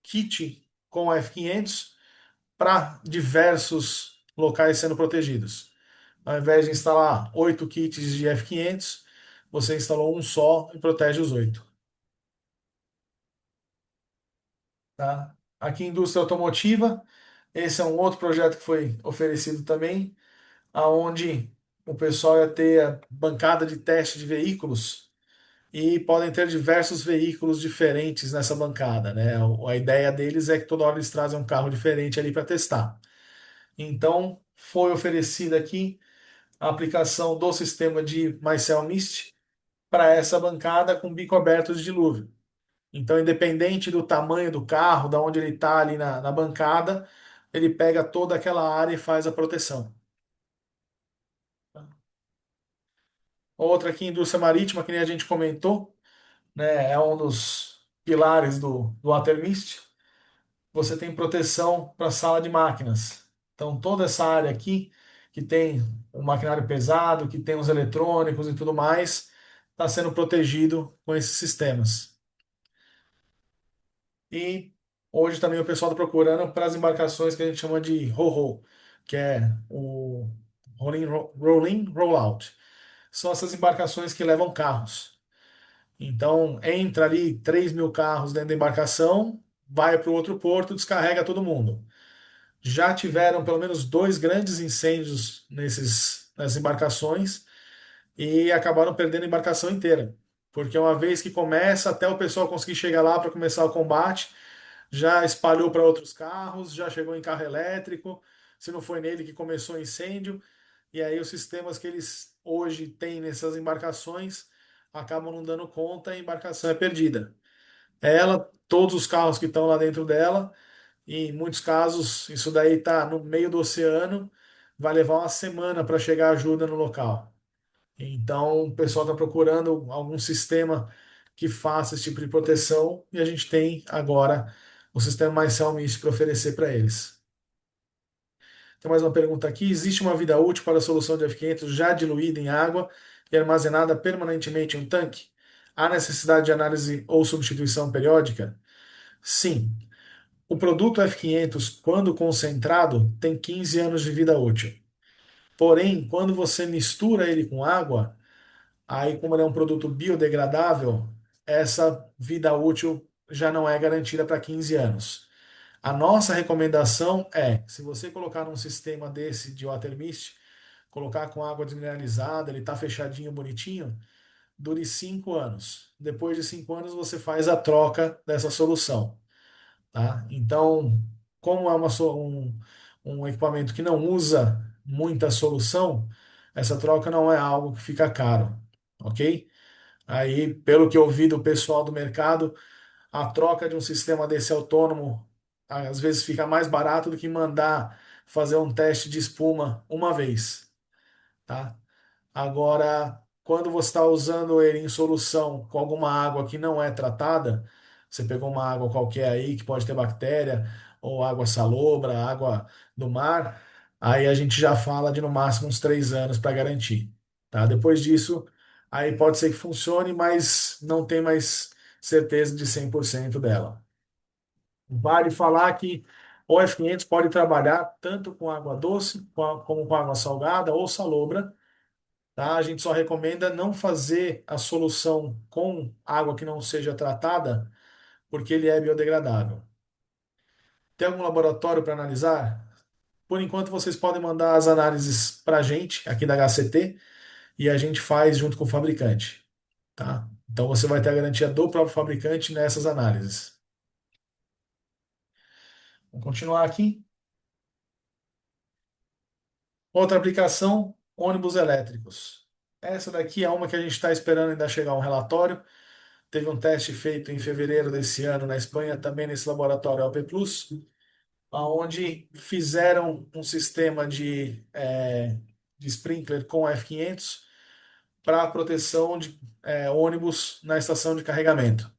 kit com F500 para diversos locais sendo protegidos. Ao invés de instalar 8 kits de F500, você instalou um só e protege os 8. Tá? Aqui, indústria automotiva, esse é um outro projeto que foi oferecido também, aonde o pessoal ia ter a bancada de teste de veículos e podem ter diversos veículos diferentes nessa bancada, né? A ideia deles é que toda hora eles trazem um carro diferente ali para testar. Então, foi oferecida aqui a aplicação do sistema de MyCell Mist para essa bancada com bico aberto de dilúvio. Então, independente do tamanho do carro, da onde ele está ali na bancada, ele pega toda aquela área e faz a proteção. Outra aqui, indústria marítima, que nem a gente comentou, né, é um dos pilares do Watermist. Você tem proteção para a sala de máquinas. Então, toda essa área aqui, que tem o maquinário pesado, que tem os eletrônicos e tudo mais, está sendo protegido com esses sistemas. E hoje também o pessoal está procurando para as embarcações que a gente chama de RoRo, que é o Rolling Rollout. São essas embarcações que levam carros. Então, entra ali 3.000 carros dentro da embarcação, vai para o outro porto, descarrega todo mundo. Já tiveram pelo menos dois grandes incêndios nessas embarcações e acabaram perdendo a embarcação inteira. Porque uma vez que começa, até o pessoal conseguir chegar lá para começar o combate, já espalhou para outros carros, já chegou em carro elétrico, se não foi nele que começou o incêndio, e aí os sistemas que eles hoje têm nessas embarcações acabam não dando conta e a embarcação é perdida. Ela, todos os carros que estão lá dentro dela, e em muitos casos isso daí está no meio do oceano, vai levar uma semana para chegar ajuda no local. Então o pessoal está procurando algum sistema que faça esse tipo de proteção e a gente tem agora o sistema MyCell Mist para oferecer para eles. Tem mais uma pergunta aqui. Existe uma vida útil para a solução de F500 já diluída em água e armazenada permanentemente em um tanque? Há necessidade de análise ou substituição periódica? Sim. O produto F500, quando concentrado, tem 15 anos de vida útil. Porém, quando você mistura ele com água, aí como ele é um produto biodegradável, essa vida útil já não é garantida para 15 anos. A nossa recomendação é, se você colocar num sistema desse de water mist, colocar com água desmineralizada, ele tá fechadinho, bonitinho, dure 5 anos. Depois de 5 anos, você faz a troca dessa solução, tá? Então, como é um equipamento que não usa muita solução, essa troca não é algo que fica caro, ok? Aí, pelo que eu ouvi do pessoal do mercado, a troca de um sistema desse autônomo às vezes fica mais barato do que mandar fazer um teste de espuma uma vez, tá? Agora, quando você está usando ele em solução com alguma água que não é tratada, você pegou uma água qualquer aí que pode ter bactéria, ou água salobra, água do mar, aí a gente já fala de no máximo uns 3 anos para garantir, tá? Depois disso, aí pode ser que funcione, mas não tem mais certeza de 100% dela. Vale falar que o F500 pode trabalhar tanto com água doce como com água salgada ou salobra, tá? A gente só recomenda não fazer a solução com água que não seja tratada, porque ele é biodegradável. Tem algum laboratório para analisar? Por enquanto, vocês podem mandar as análises para a gente, aqui da HCT, e a gente faz junto com o fabricante, tá? Então, você vai ter a garantia do próprio fabricante nessas análises. Vamos continuar aqui. Outra aplicação, ônibus elétricos. Essa daqui é uma que a gente está esperando ainda chegar um relatório. Teve um teste feito em fevereiro desse ano na Espanha, também nesse laboratório LP Plus, onde fizeram um sistema de sprinkler com F500 para proteção de ônibus na estação de carregamento.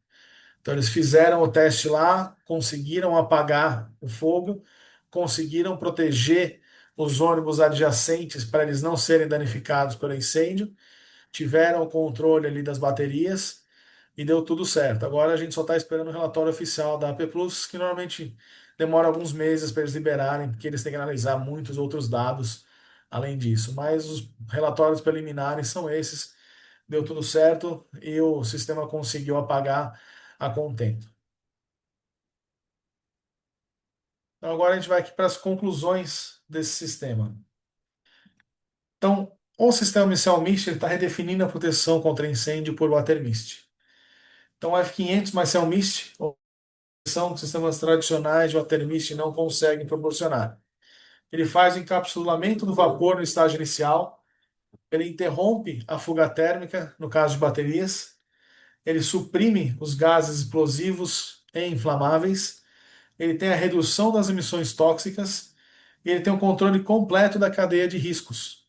Então, eles fizeram o teste lá, conseguiram apagar o fogo, conseguiram proteger os ônibus adjacentes para eles não serem danificados pelo incêndio, tiveram o controle ali das baterias e deu tudo certo. Agora a gente só está esperando o relatório oficial da AP Plus, que normalmente demora alguns meses para eles liberarem, porque eles têm que analisar muitos outros dados além disso. Mas os relatórios preliminares são esses. Deu tudo certo e o sistema conseguiu apagar a contento. Então agora a gente vai aqui para as conclusões desse sistema. Então, o sistema Missile Mist está redefinindo a proteção contra incêndio por water mist. Então, o F500 mais Cell Mist são que sistemas tradicionais de water mist não conseguem proporcionar. Ele faz o encapsulamento do vapor no estágio inicial, ele interrompe a fuga térmica no caso de baterias, ele suprime os gases explosivos e inflamáveis, ele tem a redução das emissões tóxicas e ele tem o controle completo da cadeia de riscos.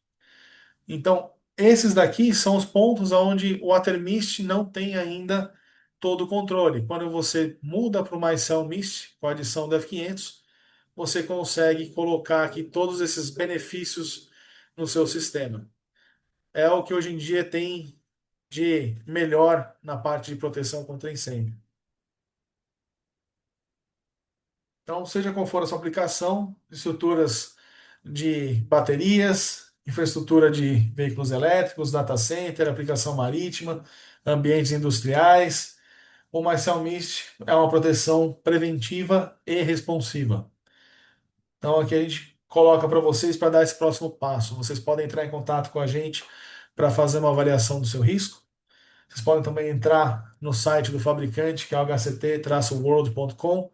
Então, esses daqui são os pontos onde o Watermist não tem ainda todo o controle. Quando você muda para o MyCell Mist, com a adição do F500, você consegue colocar aqui todos esses benefícios no seu sistema. É o que hoje em dia tem de melhor na parte de proteção contra incêndio. Então, seja qual for a sua aplicação, estruturas de baterias, infraestrutura de veículos elétricos, data center, aplicação marítima, ambientes industriais, o MyCell Mist é uma proteção preventiva e responsiva. Então, aqui a gente coloca para vocês para dar esse próximo passo. Vocês podem entrar em contato com a gente para fazer uma avaliação do seu risco. Vocês podem também entrar no site do fabricante, que é o hct-world.com,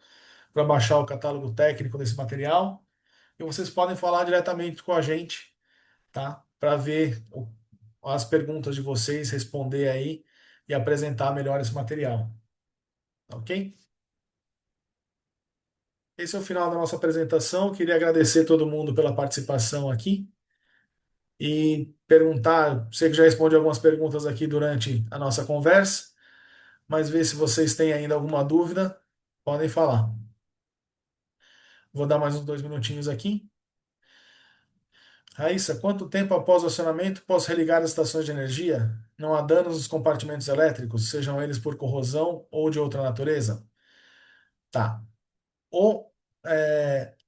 para baixar o catálogo técnico desse material. E vocês podem falar diretamente com a gente, tá? Para ver as perguntas de vocês, responder aí e apresentar melhor esse material, tá ok? Esse é o final da nossa apresentação. Queria agradecer todo mundo pela participação aqui e perguntar, sei que já respondi algumas perguntas aqui durante a nossa conversa, mas ver se vocês têm ainda alguma dúvida, podem falar. Vou dar mais uns 2 minutinhos aqui. Raíssa, quanto tempo após o acionamento posso religar as estações de energia? Não há danos nos compartimentos elétricos, sejam eles por corrosão ou de outra natureza? Tá. O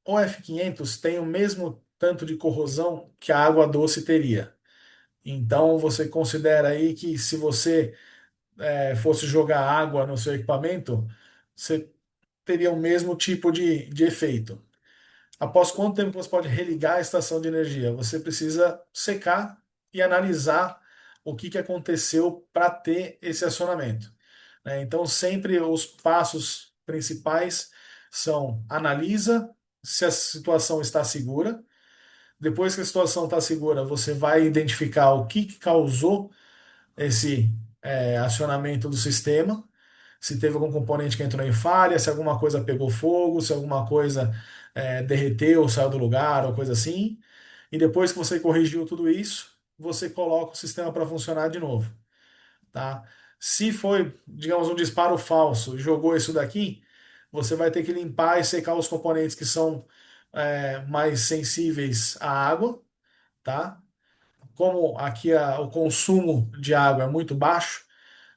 F500 tem o mesmo tanto de corrosão que a água doce teria. Então, você considera aí que se você fosse jogar água no seu equipamento, você teria o mesmo tipo de efeito. Após quanto tempo você pode religar a estação de energia? Você precisa secar e analisar o que aconteceu para ter esse acionamento, né? Então, sempre os passos principais são: analisa se a situação está segura. Depois que a situação está segura, você vai identificar o que causou esse acionamento do sistema, se teve algum componente que entrou em falha, se alguma coisa pegou fogo, se alguma coisa derreteu, saiu do lugar, ou coisa assim. E depois que você corrigiu tudo isso, você coloca o sistema para funcionar de novo, tá? Se foi, digamos, um disparo falso, jogou isso daqui, você vai ter que limpar e secar os componentes que são mais sensíveis à água, tá? Como aqui o consumo de água é muito baixo,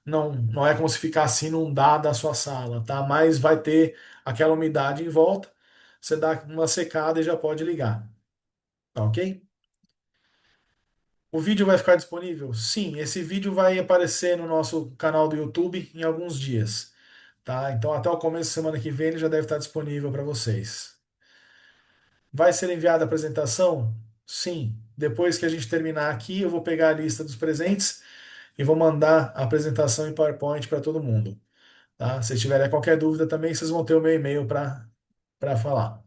não é como se ficasse inundada a sua sala, tá? Mas vai ter aquela umidade em volta. Você dá uma secada e já pode ligar, tá ok? O vídeo vai ficar disponível? Sim, esse vídeo vai aparecer no nosso canal do YouTube em alguns dias, tá? Então até o começo da semana que vem ele já deve estar disponível para vocês. Vai ser enviada a apresentação? Sim. Depois que a gente terminar aqui, eu vou pegar a lista dos presentes e vou mandar a apresentação em PowerPoint para todo mundo, tá? Se tiverem qualquer dúvida também, vocês vão ter o meu e-mail para falar.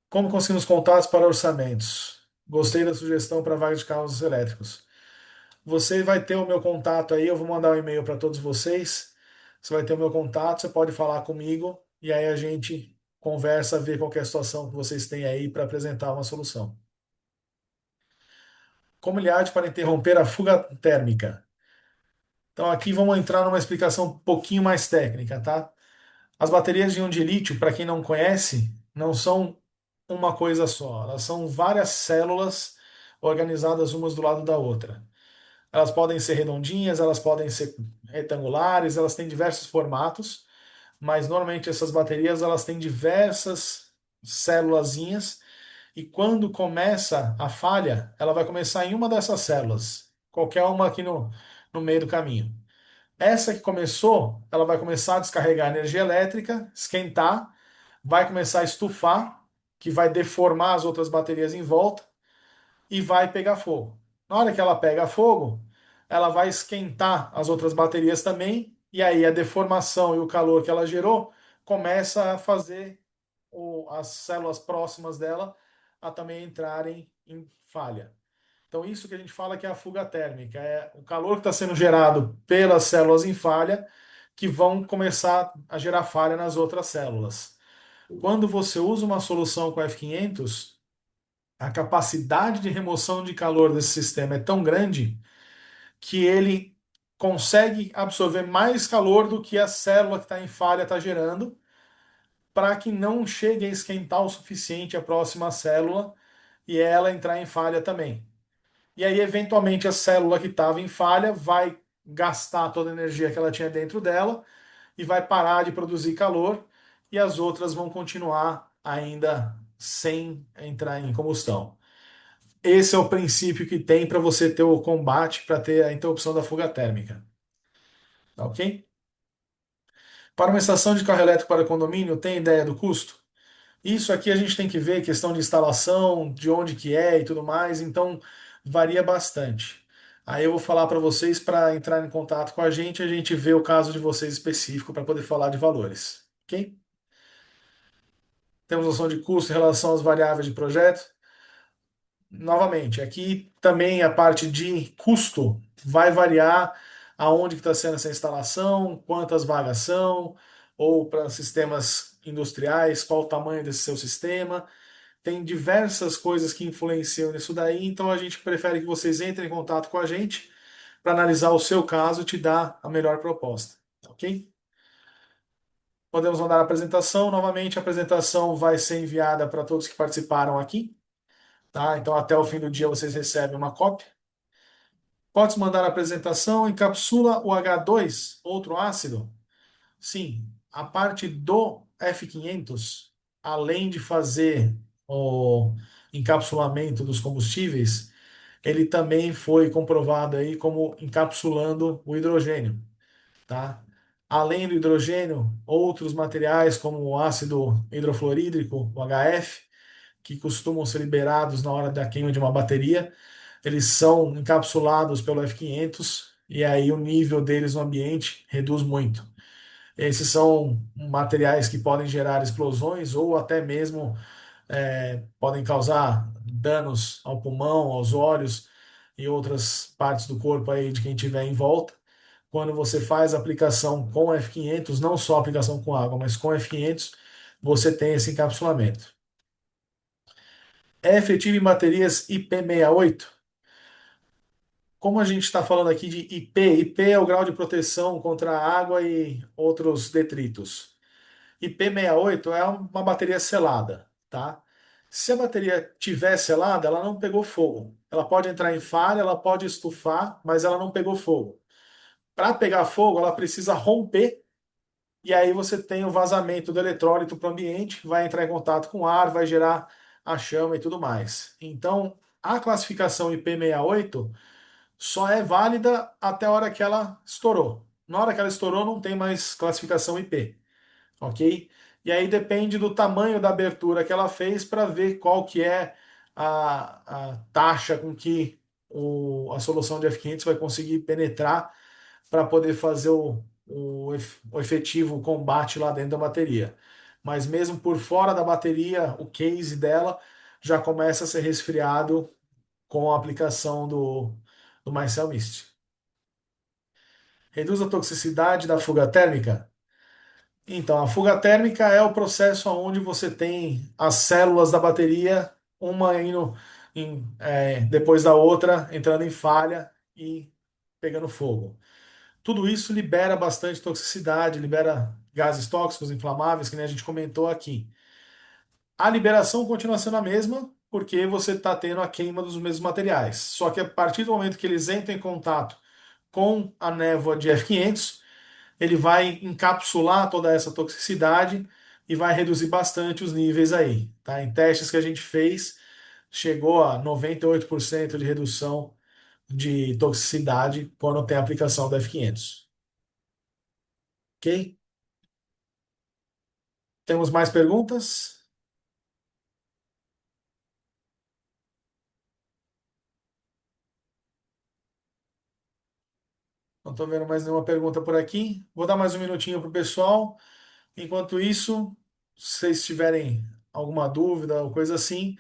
Como conseguimos contatos para orçamentos? Gostei da sugestão para vaga de carros elétricos. Você vai ter o meu contato aí, eu vou mandar um e-mail para todos vocês. Você vai ter o meu contato, você pode falar comigo e aí a gente conversa, vê qual que é a situação que vocês têm aí para apresentar uma solução. Como ele age para interromper a fuga térmica? Então aqui vamos entrar numa explicação um pouquinho mais técnica, tá? As baterias de íon de lítio, para quem não conhece, não são uma coisa só. Elas são várias células organizadas umas do lado da outra. Elas podem ser redondinhas, elas podem ser retangulares, elas têm diversos formatos, mas normalmente essas baterias elas têm diversas célulazinhas e quando começa a falha, ela vai começar em uma dessas células, qualquer uma aqui no meio do caminho. Essa que começou, ela vai começar a descarregar energia elétrica, esquentar, vai começar a estufar, que vai deformar as outras baterias em volta e vai pegar fogo. Na hora que ela pega fogo, ela vai esquentar as outras baterias também, e aí a deformação e o calor que ela gerou começa a fazer as células próximas dela a também entrarem em falha. Então, isso que a gente fala que é a fuga térmica, é o calor que está sendo gerado pelas células em falha que vão começar a gerar falha nas outras células. Quando você usa uma solução com F500, a capacidade de remoção de calor desse sistema é tão grande que ele consegue absorver mais calor do que a célula que está em falha está gerando, para que não chegue a esquentar o suficiente a próxima célula e ela entrar em falha também. E aí, eventualmente, a célula que estava em falha vai gastar toda a energia que ela tinha dentro dela e vai parar de produzir calor, e as outras vão continuar ainda sem entrar em combustão. Esse é o princípio que tem para você ter o combate, para ter a interrupção da fuga térmica. Tá ok? Para uma estação de carro elétrico para condomínio, tem ideia do custo? Isso aqui a gente tem que ver questão de instalação, de onde que é e tudo mais, então varia bastante. Aí eu vou falar para vocês para entrar em contato com a gente vê o caso de vocês específico para poder falar de valores, ok? Temos noção de custo em relação às variáveis de projeto. Novamente, aqui também a parte de custo vai variar aonde que está sendo essa instalação, quantas vagas são, ou para sistemas industriais, qual o tamanho desse seu sistema. Tem diversas coisas que influenciam nisso daí, então a gente prefere que vocês entrem em contato com a gente para analisar o seu caso e te dar a melhor proposta, ok? Podemos mandar a apresentação. Novamente, a apresentação vai ser enviada para todos que participaram aqui, tá? Então, até o fim do dia vocês recebem uma cópia. Pode mandar a apresentação, encapsula o H2, outro ácido? Sim, a parte do F500, além de fazer o encapsulamento dos combustíveis, ele também foi comprovado aí como encapsulando o hidrogênio, tá? Além do hidrogênio, outros materiais como o ácido hidrofluorídrico, o HF, que costumam ser liberados na hora da queima de uma bateria, eles são encapsulados pelo F500 e aí o nível deles no ambiente reduz muito. Esses são materiais que podem gerar explosões ou até mesmo podem causar danos ao pulmão, aos olhos e outras partes do corpo aí de quem tiver em volta. Quando você faz a aplicação com F500, não só a aplicação com água, mas com F500, você tem esse encapsulamento. É efetivo em baterias IP68. Como a gente está falando aqui de IP, IP é o grau de proteção contra a água e outros detritos. IP68 é uma bateria selada, tá? Se a bateria tiver selada, ela não pegou fogo. Ela pode entrar em falha, ela pode estufar, mas ela não pegou fogo. Para pegar fogo, ela precisa romper e aí você tem o vazamento do eletrólito para o ambiente, vai entrar em contato com o ar, vai gerar a chama e tudo mais. Então, a classificação IP68 só é válida até a hora que ela estourou. Na hora que ela estourou, não tem mais classificação IP, ok? E aí depende do tamanho da abertura que ela fez para ver qual que é a taxa com que a solução de F500 vai conseguir penetrar para poder fazer o efetivo combate lá dentro da bateria. Mas mesmo por fora da bateria, o case dela já começa a ser resfriado com a aplicação do Mycel Mist. Reduz a toxicidade da fuga térmica? Então, a fuga térmica é o processo onde você tem as células da bateria, uma indo depois da outra, entrando em falha e pegando fogo. Tudo isso libera bastante toxicidade, libera gases tóxicos, inflamáveis, que nem a gente comentou aqui. A liberação continua sendo a mesma, porque você está tendo a queima dos mesmos materiais. Só que a partir do momento que eles entram em contato com a névoa de F500, ele vai encapsular toda essa toxicidade e vai reduzir bastante os níveis aí. Tá? Em testes que a gente fez, chegou a 98% de redução de toxicidade quando tem a aplicação do F500. Ok? Temos mais perguntas? Não estou vendo mais nenhuma pergunta por aqui. Vou dar mais um minutinho para o pessoal. Enquanto isso, se vocês tiverem alguma dúvida ou coisa assim,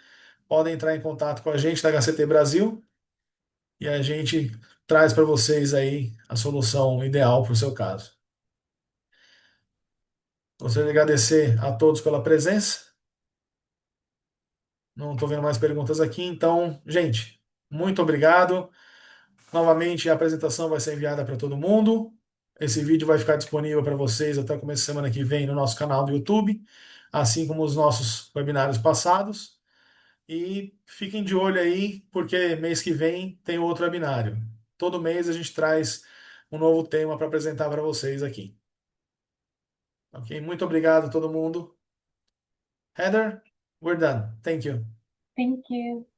podem entrar em contato com a gente da HCT Brasil e a gente traz para vocês aí a solução ideal para o seu caso. Gostaria de agradecer a todos pela presença. Não estou vendo mais perguntas aqui, então, gente, muito obrigado. Novamente, a apresentação vai ser enviada para todo mundo. Esse vídeo vai ficar disponível para vocês até o começo da semana que vem no nosso canal do YouTube, assim como os nossos webinários passados. E fiquem de olho aí, porque mês que vem tem outro webinário. Todo mês a gente traz um novo tema para apresentar para vocês aqui. Ok? Muito obrigado a todo mundo. Heather, we're done. Thank you. Thank you.